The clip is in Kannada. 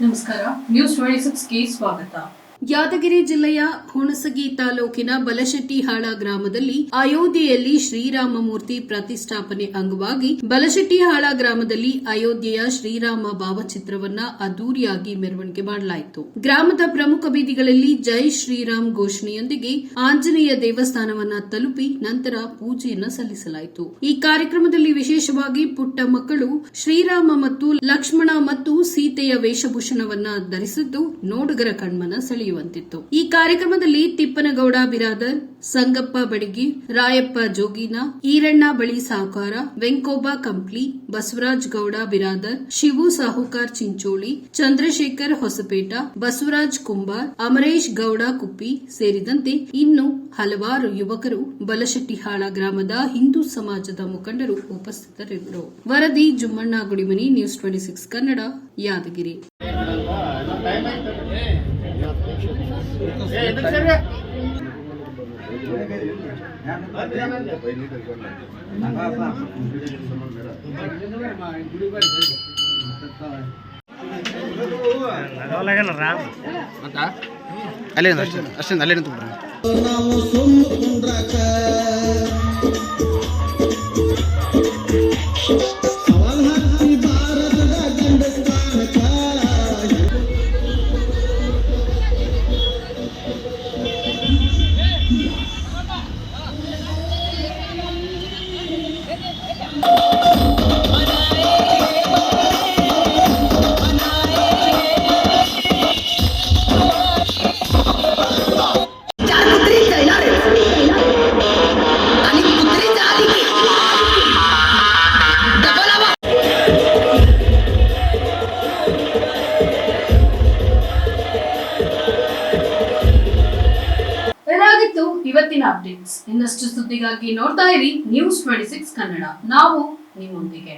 ನಮಸ್ಕಾರ. ನ್ಯೂಸ್ 26ಗೆ ಸ್ವಾಗತ. ಯಾದಗಿರಿ ಜಿಲ್ಲೆಯ ಹುಣಸಗಿ ತಾಲೂಕಿನ ಬಲಶೆಟ್ಟಿಹಾಳ ಗ್ರಾಮದಲ್ಲಿ ಅಯೋಧ್ಯೆಯಲ್ಲಿ ಶ್ರೀರಾಮ ಮೂರ್ತಿ ಪ್ರತಿಷ್ಠಾಪನೆ ಅಂಗವಾಗಿ ಬಲಶೆಟ್ಟಿಹಾಳ ಗ್ರಾಮದಲ್ಲಿ ಅಯೋಧ್ಯೆಯ ಶ್ರೀರಾಮ ಭಾವಚಿತ್ರವನ್ನ ಅದ್ದೂರಿಯಾಗಿ ಮೆರವಣಿಗೆ ಮಾಡಲಾಯಿತು. ಗ್ರಾಮದ ಪ್ರಮುಖ ಬೀದಿಗಳಲ್ಲಿ ಜೈ ಶ್ರೀರಾಮ್ ಘೋಷಣೆಯೊಂದಿಗೆ ಆಂಜನೇಯ ದೇವಸ್ಥಾನವನ್ನ ತಲುಪಿ ನಂತರ ಪೂಜೆಯನ್ನ ಸಲ್ಲಿಸಲಾಯಿತು. ಈ ಕಾರ್ಯಕ್ರಮದಲ್ಲಿ ವಿಶೇಷವಾಗಿ ಪುಟ್ಟ ಮಕ್ಕಳು ಶ್ರೀರಾಮ ಮತ್ತು ಲಕ್ಷ್ಮಣ ಮತ್ತು ಸೀತೆಯ ವೇಷಭೂಷಣವನ್ನ ಧರಿಸಿದ್ದು ನೋಡುಗರ ಕಣ್ಮನ ಸೆಳೆಯುವಂತಿತ್ತು. ಈ ಕಾರ್ಯಕ್ರಮದಲ್ಲಿ ತಿಪ್ಪನಗೌಡ ಬಿರಾದರ್, ಸಂಗಪ್ಪ ಬಡಿಗಿ, ರಾಯಪ್ಪ ಜೋಗಿನ, ಈರಣ್ಣ ಬಳಿ ಸಾಹುಕಾರ, ವೆಂಕೋಬ ಕಂಪ್ಲಿ, ಬಸವರಾಜ್ ಗೌಡ ಬಿರಾದರ್, ಶಿವು ಸಾಹುಕಾರ್ ಚಿಂಚೋಳಿ, ಚಂದ್ರಶೇಖರ್ ಹೊಸಪೇಟ, ಬಸವರಾಜ್ ಕುಂಬಾರ್, ಅಮರೇಶ್ ಗೌಡ ಕುಪ್ಪಿ ಸೇರಿದಂತೆ ಇನ್ನು ಹಲವಾರು ಯುವಕರು ಬಲಶೆಟ್ಟಿಹಾಳ ಗ್ರಾಮದ ಹಿಂದೂ ಸಮಾಜದ ಮುಖಂಡರು ಉಪಸ್ಥಿತರಿದ್ದರು. ವರದಿ ಜುಮ್ಮಣ್ಣ ಗುಡಿಮನಿ, ನ್ಯೂಸ್ 26 ಕನ್ನಡ, ಯಾದಗಿರಿ. ಅಲ್ಲೇ ಅಷ್ಟೇ ಅಲ್ಲೇ ನಿಂತು ಇವತ್ತಿನ ಅಪ್ಡೇಟ್ಸ್. ಇನ್ನಷ್ಟು ಸುದ್ದಿಗಾಗಿ ನೋಡ್ತಾ ಇರಿ ನ್ಯೂಸ್ 26 ಕನ್ನಡ. ನಾವು ನಿಮ್ಮೊಂದಿಗೆ.